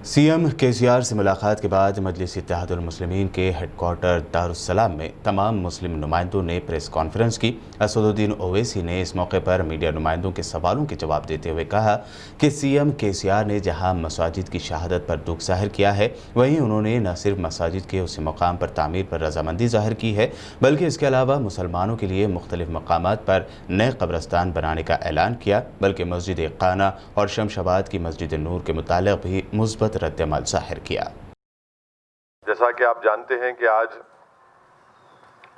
CM KCR से मुलाकात के बाद मजलिस इत्तेहादुल मुस्लिमीन के हेडक्वार्टर दारुस्सलाम में तमाम मुस्लिम नुमाइंदों ने प्रेस कॉन्फ्रेंस की। असदुद्दीन ओवैसी ने इस मौके पर मीडिया नुमाइंदों के सवालों के जवाब देते हुए कहा कि सीएम केसीआर ने जहां मसाजिद की शहादत पर दुख जाहिर किया है, वहीं उन्होंने न सिर्फ मसाजिद के उसी मकाम पर तामीर पर रजामंदी जाहिर की है, बल्कि इसके अलावा मुसलमानों के लिए मुख्तलिफ मकामात पर नए कब्रस्तान बनाने का ऐलान किया। बल्कि मस्जिद खाना और शमशाबाद की मस्जिद नूर के मुतालिक भी मुस्बत रद्द-ए-अमल जाहिर किया। जैसा कि आप जानते हैं कि आज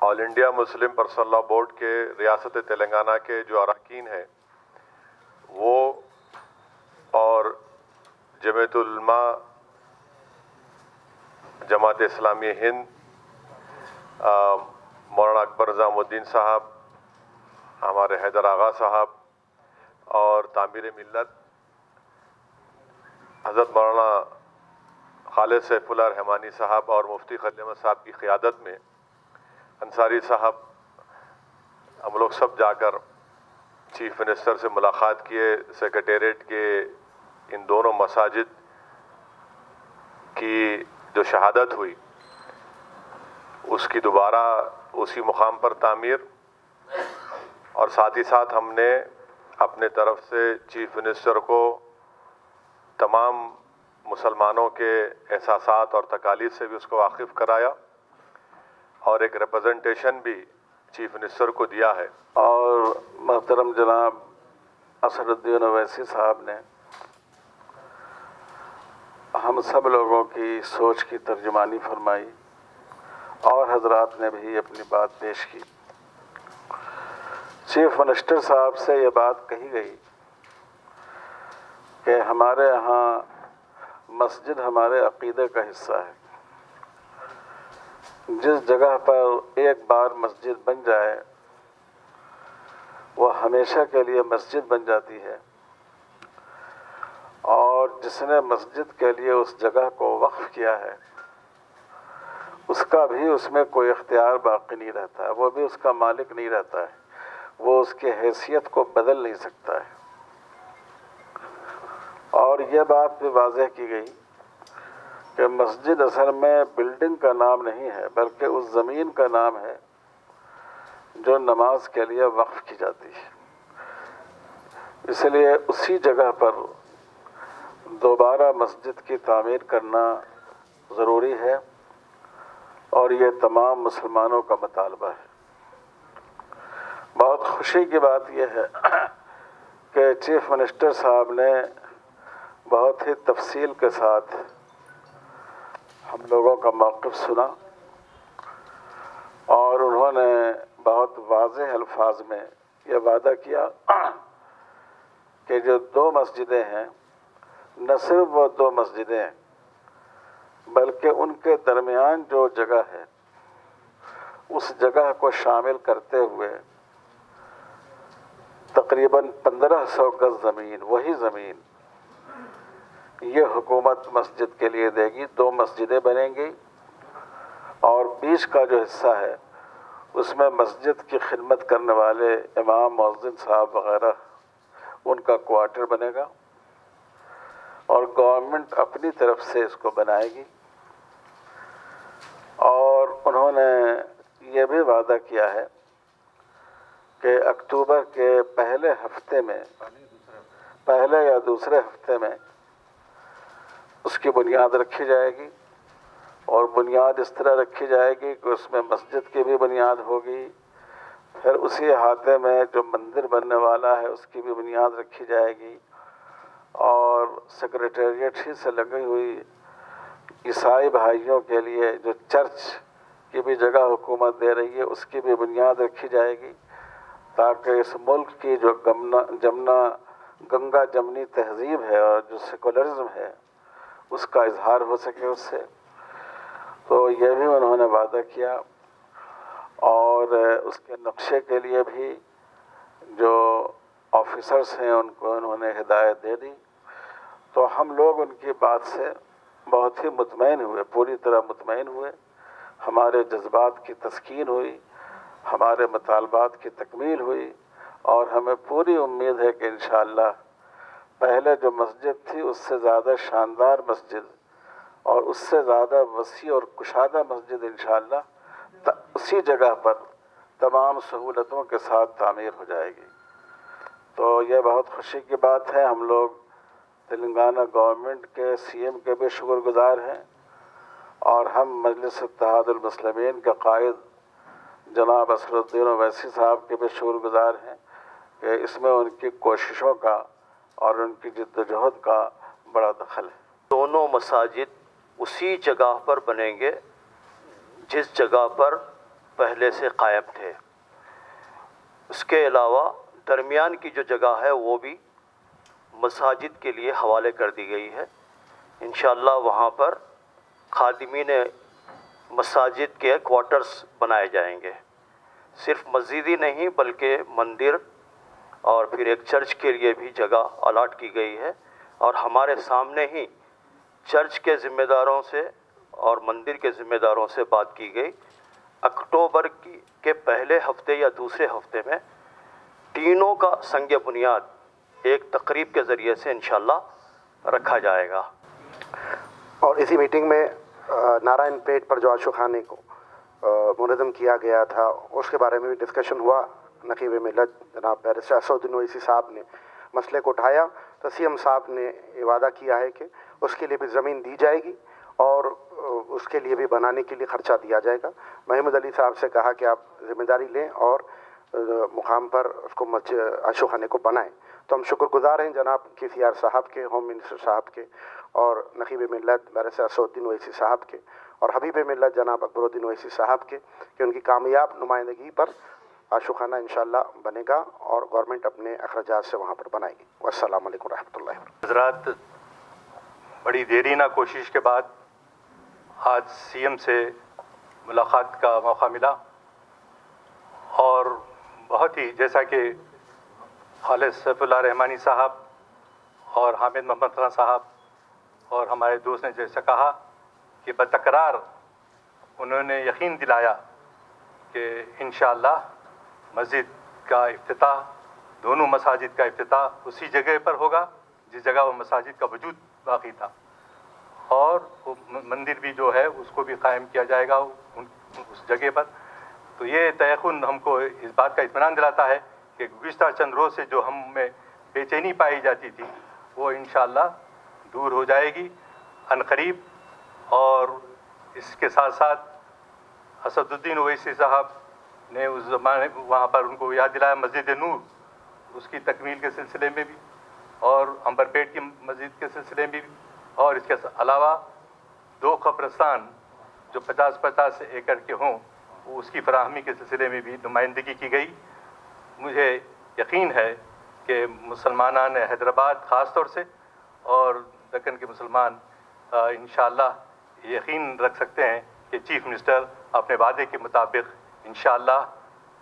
all India Muslim personal law board के रियासत तेलंगाना के जो अरकान हैं वो और जमीयतुल उलमा जमात इस्लामी हिंद, मौलाना अकबर निज़ामुद्दीन साहब, हमारे हैदर आगा साहब और तामीर मिल्लत हज़रत मौलाना खालिद सैफुल्लाह रहमानी साहब और मुफ्ती खलील अहमद साहब की क़ियादत में अंसारी साहब हम लोग सब जाकर चीफ मिनिस्टर से मुलाकात किए। सेक्रेटेरिएट के इन दोनों मसाजिद की जो शहादत हुई उसकी दोबारा उसी मुकाम पर तामीर, और साथ ही साथ हमने अपने तरफ से चीफ मिनिस्टर को तमाम मुसलमानों के एहसासात और तकालीफ से भी उसको वाकिफ़ कराया और एक रिप्रेजेंटेशन भी चीफ मिनिस्टर को दिया है। और मोहतरम जनाब असदुद्दीन ओवैसी साहब ने हम सब लोगों की सोच की तर्जुमानी फरमाई और हजरात ने भी अपनी बात पेश की। चीफ मिनिस्टर साहब से ये बात कही गई कि हमारे यहाँ मस्जिद हमारे अक़ीदे का हिस्सा है। जिस जगह पर एक बार मस्जिद बन जाए वो हमेशा के लिए मस्जिद बन जाती है, और जिसने मस्जिद के लिए उस जगह को वक्फ किया है उसका भी उसमें कोई इख्तियार बाकी नहीं रहता है, वो भी उसका मालिक नहीं रहता है, वो उसकी हैसियत को बदल नहीं सकता है। और यह बात भी वाज़ेह की गई कि मस्जिद असल में बिल्डिंग का नाम नहीं है, बल्कि उस ज़मीन का नाम है जो नमाज के लिए वक्फ की जाती है। इसलिए उसी जगह पर दोबारा मस्जिद की तामीर करना ज़रूरी है और ये तमाम मुसलमानों का मुतालबा है। बहुत खुशी की बात यह है कि चीफ मिनिस्टर साहब ने बहुत ही तफसील के साथ हम लोगों का मौक़िफ़ सुना और उन्होंने बहुत वाज़ेह अल्फाज में ये वादा किया कि जो दो मस्जिदें हैं, न सिर्फ वो दो मस्जिदें हैं बल्कि उनके दरमियान जो जगह है उस जगह को शामिल करते हुए तकरीबन 1500 गज़ ज़मीन, वही ज़मीन ये हुकूमत मस्जिद के लिए देगी। दो मस्जिदें बनेंगी और बीच का जो हिस्सा है उसमें मस्जिद की खिदमत करने वाले इमाम, मुअज्जिन साहब वग़ैरह उनका क्वार्टर बनेगा और गवर्नमेंट अपनी तरफ से इसको बनाएगी। और उन्होंने ये भी वादा किया है कि अक्टूबर के पहले या दूसरे हफ्ते में उसकी बुनियाद रखी जाएगी, और बुनियाद इस तरह रखी जाएगी कि उसमें मस्जिद की भी बुनियाद होगी, फिर उसी अहाते में जो मंदिर बनने वाला है उसकी भी बुनियाद रखी जाएगी, और सेक्रेटेरिएट ही से लगी हुई ईसाई भाइयों के लिए जो चर्च की भी जगह हुकूमत दे रही है उसकी भी बुनियाद रखी जाएगी, ताकि इस मुल्क की जो गंगा जमनी तहजीब है और जो सेकुलरिज्म है उसका इजहार हो सके उससे। तो यह भी उन्होंने वादा किया, और उसके नक्शे के लिए भी जो ऑफिसर्स हैं उनको उन्होंने हिदायत दे दी। तो हम लोग उनकी बात से बहुत ही मुतमईन हुए, पूरी तरह मुतमईन हुए। हमारे जज्बात की तस्कीन हुई, हमारे मुतालबात की तकमील हुई, और हमें पूरी उम्मीद है कि इंशाअल्लाह पहले जो मस्जिद थी उससे ज़्यादा शानदार मस्जिद اور اس سے زیادہ وسیع اور کشادہ مسجد انشاءاللہ اسی جگہ پر تمام سہولتوں کے ساتھ تعمیر ہو جائے گی۔ تو یہ بہت خوشی کی بات ہے۔ ہم لوگ تلنگانہ گورنمنٹ کے سی ایم کے بھی شکر گزار ہیں، اور ہم مجلس اتحاد المسلمین کے قائد جناب اسدالدین اویسی صاحب کے بھی شکر گزار ہیں کہ اس میں ان کی کوششوں کا اور ان کی جد و جہد کا بڑا دخل ہے۔ دونوں مساجد اسی جگہ پر بنیں گے جس جگہ پر پہلے سے قائم تھے۔ اس کے علاوہ درمیان کی جو جگہ ہے وہ بھی مساجد کے لیے حوالے کر دی گئی ہے۔ انشاءاللہ وہاں پر خادمین مساجد کے کوارٹرز بنائے جائیں گے۔ صرف مسجد ہی نہیں بلکہ مندر اور پھر ایک چرچ کے لیے بھی جگہ الاٹ کی گئی ہے، اور ہمارے سامنے ہی چرچ کے ذمہ داروں سے اور مندر کے ذمہ داروں سے بات کی گئی۔ اکتوبر کے پہلے ہفتے یا دوسرے ہفتے میں تینوں کا سنگ بنیاد ایک تقریب کے ذریعے سے انشاءاللہ رکھا جائے گا۔ اور اسی میٹنگ میں نارائن پیٹ پر جو عاشقانے کو منظم کیا گیا تھا اس کے بارے میں بھی ڈسکشن ہوا۔ نقیب ملت جناب بیرسٹر اسدالدین اویسی صاحب نے مسئلے کو اٹھایا تو سی ایم صاحب نے یہ وعدہ کیا ہے کہ اس کے لیے بھی زمین دی جائے گی اور اس کے لیے بھی بنانے کے لیے خرچہ دیا جائے گا۔ محمود علی صاحب سے کہا کہ آپ ذمہ داری لیں اور مقام پر اس کو عاشقانے کو بنائیں۔ تو ہم شکر گزار ہیں جناب KCR صاحب کے، ہوم منسٹر صاحب کے، اور نقیب ملت بیرسٹر اسدالدین اویسی صاحب کے، اور حبیب ملت جناب اکبرالدین اویسی صاحب کے، کہ ان کی کامیاب نمائندگی پر عاشقانہ انشاءاللہ بنے گا اور گورنمنٹ اپنے اخراجات سے وہاں پر بنائے گی۔ والسلام علیکم ورحمۃ اللہ وبرکاتہ۔ حضرات، بڑی دیرینہ کوشش کے بعد آج سی ایم سے ملاقات کا موقع ملا، اور بہت ہی جیسا کہ خالد سیف اللہ رحمانی صاحب اور حامد محمد خان صاحب اور ہمارے دوست نے جیسا کہا کہ بتکرار انہوں نے یقین دلایا کہ انشاءاللہ مسجد کا افتتاح، دونوں مساجد کا افتتاح اسی جگہ پر ہوگا جس جگہ وہ مساجد کا وجود باقی تھا، اور وہ مندر بھی جو ہے اس کو بھی قائم کیا جائے گا اس جگہ پر۔ تو یہ تیقن ہم کو اس بات کا اطمینان دلاتا ہے کہ گزشتہ چند روز سے جو ہم میں بے چینی پائی جاتی تھی وہ انشاءاللہ دور ہو جائے گی عنقریب۔ اور اس کے ساتھ ساتھ اسدالدین اویسی صاحب نے اس زمانے وہاں پر ان کو یاد دلایا مسجد نور، اس کی تکمیل کے سلسلے میں بھی، اور عنبرپیٹ کی مسجد کے سلسلے میں بھی، اور اس کے علاوہ 2 قبرستان جو 50-50 ایکڑ کے ہوں اس کی فراہمی کے سلسلے میں بھی نمائندگی کی گئی۔ مجھے یقین ہے کہ مسلمانان حیدرآباد خاص طور سے اور دکن کے مسلمان انشاءاللہ یقین رکھ سکتے ہیں کہ چیف منسٹر اپنے وعدے کے مطابق انشاءاللہ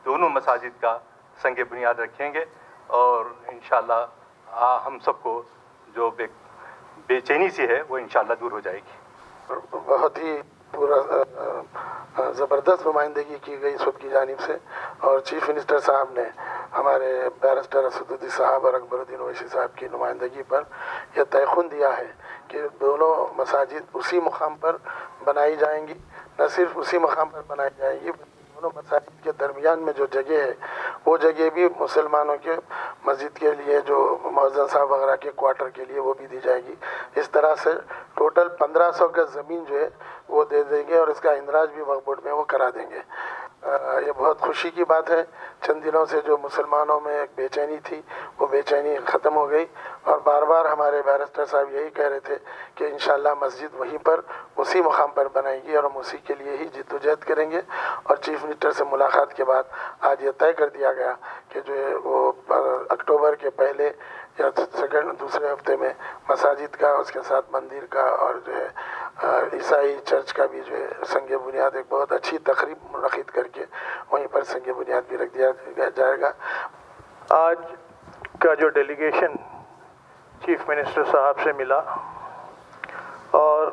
دونوں مساجد کا سنگ بنیاد رکھیں گے، اور انشاءاللہ ہم سب کو جو بے چینی سی ہے وہ انشاءاللہ دور ہو جائے گی۔ بہت ہی زبردست نمائندگی کی گئی سب کی جانب سے، اور چیف منسٹر صاحب نے ہمارے بیرسٹر اسدالدین صاحب اور اکبرالدین اویسی صاحب کی نمائندگی پر یہ تیقن دیا ہے کہ دونوں مساجد اسی مقام پر بنائی جائیں گی۔ نہ صرف اسی مقام پر بنائی جائیں گی، دونوں مساجد کے درمیان میں جو جگہ ہے وہ جگہ بھی مسلمانوں کے مسجد کے لیے، جو مؤذن صاحب وغیرہ کے کوارٹر کے لیے، وہ بھی دی جائے گی۔ اس طرح سے ٹوٹل 1500 گز زمین جو ہے وہ دے دیں گے، اور اس کا اندراج بھی وقف بورڈ میں وہ کرا دیں گے۔ یہ بہت خوشی کی بات ہے۔ چند دنوں سے جو مسلمانوں میں ایک بے چینی تھی وہ بے چینی ختم ہو گئی، اور بار بار ہمارے بیرسٹر صاحب یہی کہہ رہے تھے کہ انشاءاللہ مسجد وہیں پر اسی مقام پر بنائے گی، اور ہم اسی کے لیے ہی جد و جہد کریں گے۔ اور چیف منسٹر سے ملاقات کے بعد آج یہ طے کر دیا گیا کہ جو ہے وہ اکتوبر کے پہلے یا دوسرے ہفتے میں مساجد کا، اس کے ساتھ مندر کا، اور جو ہے عیسائی چرچ کا بھی جو ہے سنگ بنیاد ایک بہت اچھی تقریب منعقد کر کے وہیں پر سنگ بنیاد بھی رکھ دیا جائے گا۔ آج کا جو ڈیلیگیشن چیف منسٹر صاحب سے ملا اور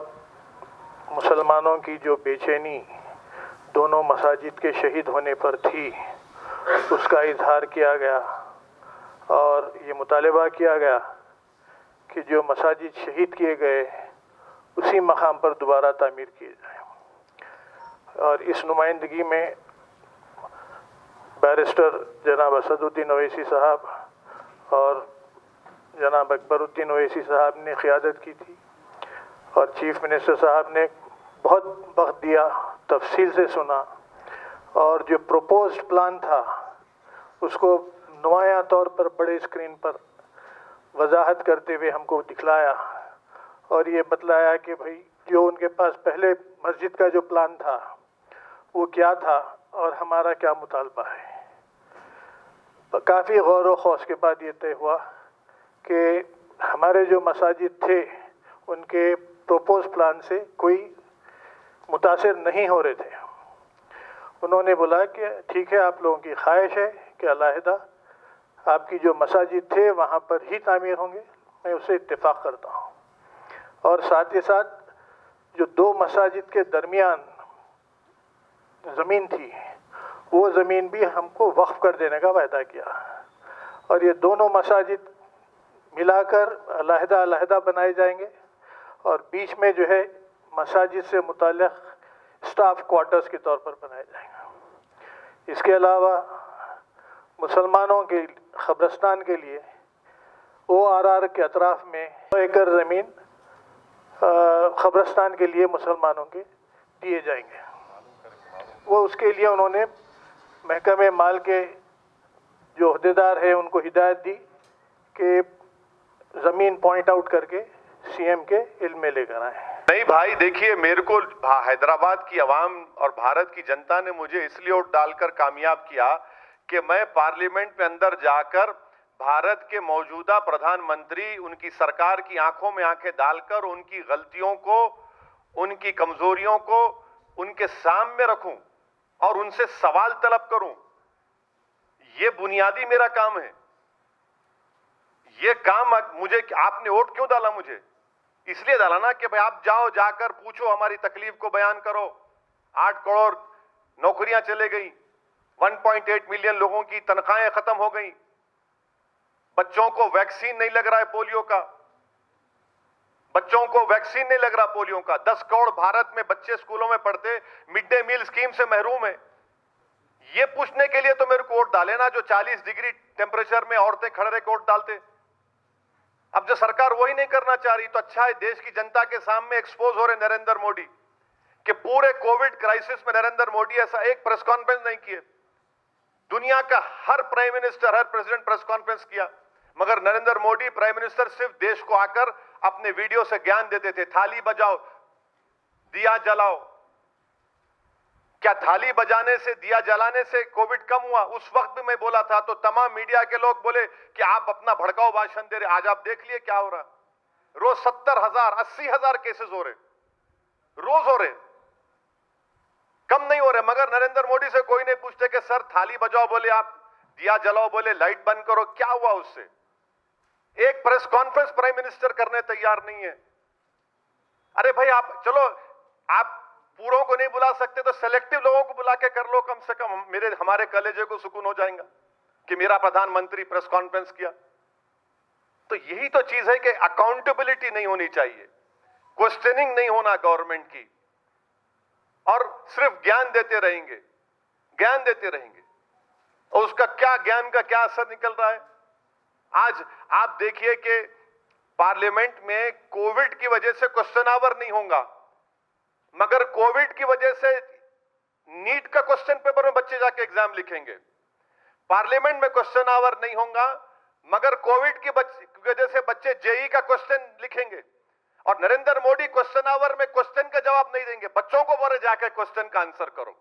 مسلمانوں کی جو بے چینی دونوں مساجد کے شہید ہونے پر تھی اس کا اظہار کیا گیا، اور یہ مطالبہ کیا گیا کہ جو مساجد شہید کیے گئے उसी मकाम पर दोबारा तामीर किए जाएं। और इस नुमाइंदगी में बैरिस्टर जनाब असदुद्दीन ओवैसी साहब और जनाब अकबरुद्दीन ओवैसी साहब ने क़ियादत की थी और चीफ मिनिस्टर साहब ने बहुत वक्त दिया, तफसील से सुना और जो प्रपोज्ड प्लान था उसको नुमायां तौर पर बड़े स्क्रीन पर वजाहत करते हुए हमको दिखलाया और ये बतलाया कि भाई जो उनके पास पहले मस्जिद का जो प्लान था वो क्या था और हमारा क्या मुतालबा है। काफ़ी गौर व खौस के बाद ये तय हुआ कि हमारे जो मसाजिद थे उनके प्रपोज प्लान से कोई मुतासिर नहीं हो रहे थे। उन्होंने बोला कि ठीक है, आप लोगों की ख्वाहिश है कि अलहदा आपकी जो मसाजिद थे वहाँ पर ही तामीर होंगे, मैं उससे इत्तेफाक करता हूँ। और साथ ही साथ जो दो मसाजिद के दरमियान ज़मीन थी वो ज़मीन भी हमको वक्फ कर देने का वायदा किया और ये दोनों मसाजिद मिलाकर अलहदा अलहदा बनाए जाएंगे और बीच में जो है मसाजिद से मुताल्लिक़ स्टाफ क्वार्टर्स के तौर पर बनाए जाएंगे। इसके अलावा मुसलमानों के ख़ब्रस्तान के लिए ORR के अतराफ़ में 1 एकड़ ज़मीन ख़ब्रस्तान के लिए मुसलमानों के दिए जाएंगे। वो उसके लिए उन्होंने महकमे माल के जो अहदेदार हैं उनको हिदायत दी कि ज़मीन पॉइंट आउट करके CM के इल्म में लेकर आए। नहीं भाई, देखिए, मेरे को हैदराबाद की आवाम और भारत की जनता ने मुझे इसलिए वोट डालकर कामयाब किया कि मैं पार्लियामेंट में अंदर जाकर भारत के मौजूदा प्रधानमंत्री, उनकी सरकार की आंखों में आंखें डालकर उनकी गलतियों को, उनकी कमजोरियों को उनके सामने रखूं और उनसे सवाल तलब करूं। ये बुनियादी मेरा काम है। ये काम मुझे, आपने वोट क्यों डाला मुझे? इसलिए डाला ना कि भाई आप जाओ, जाकर पूछो, हमारी तकलीफ को बयान करो। 8 करोड़ नौकरियां चले गई, 1.8 मिलियन लोगों की तनख्वाहें खत्म हो गई, बच्चों को वैक्सीन नहीं लग रहा है पोलियो का, बच्चों को वैक्सीन नहीं लग रहा पोलियो का। 10 करोड़ भारत में बच्चे स्कूलों में पढ़ते मिड डे मील स्कीम से महरूम है। ये पूछने के लिए तो मेरे को वोट डाले ना, जो 40 डिग्री टेम्परेचर में औरतें खड़े रह के वोट डालते। अब जो सरकार वही नहीं करना चाह रही, तो अच्छा है, देश की जनता के सामने एक्सपोज हो रहे नरेंद्र मोदी कि पूरे कोविड क्राइसिस में नरेंद्र मोदी ऐसा एक प्रेस कॉन्फ्रेंस नहीं किए। दुनिया का हर प्राइम मिनिस्टर, हर प्रेसिडेंट प्रेस कॉन्फ्रेंस किया, मगर नरेंद्र मोदी प्राइम मिनिस्टर सिर्फ देश को आकर अपने वीडियो से ज्ञान देते थे, थाली बजाओ, दिया जलाओ। क्या थाली बजाने से, दिया जलाने से कोविड कम हुआ? उस वक्त भी मैं बोला था, तो तमाम मीडिया के लोग बोले कि आप अपना भड़काऊ भाषण दे रहे। आज आप देख लिए क्या हो रहा। रोज 70,000, 80,000 केसेस हो रहे, रोज हो रहे, कम नहीं हो रहे। मगर नरेंद्र मोदी से कोई नहीं पूछते कि सर थाली बजाओ बोले आप, दिया जलाओ बोले, लाइट बंद करो, क्या हुआ उससे? एक प्रेस कॉन्फ्रेंस प्राइम मिनिस्टर करने तैयार नहीं है। अरे भाई, आप चलो, आप पूरों को नहीं बुला सकते तो सेलेक्टिव लोगों को बुला के कर लो, कम से कम हमारे कलेजे को सुकून हो जाएगा कि मेरा प्रधानमंत्री प्रेस कॉन्फ्रेंस किया। तो यही तो चीज है कि अकाउंटेबिलिटी नहीं होनी चाहिए, क्वेश्चनिंग नहीं होना गवर्नमेंट की, और सिर्फ ज्ञान देते रहेंगे, ज्ञान देते रहेंगे, और उसका क्या, ज्ञान का क्या असर निकल रहा है। आज आप देखिए कि पार्लियामेंट में कोविड की वजह से क्वेश्चन आवर नहीं होगा, मगर कोविड की वजह से नीट का क्वेश्चन पेपर में बच्चे जाके एग्जाम लिखेंगे। पार्लियामेंट में क्वेश्चन आवर नहीं होगा, मगर कोविड की वजह से बच्चे जेईई का क्वेश्चन लिखेंगे। और नरेंद्र मोदी क्वेश्चन आवर में क्वेश्चन का जवाब नहीं देंगे, बच्चों को बोले जाकर क्वेश्चन का आंसर करो।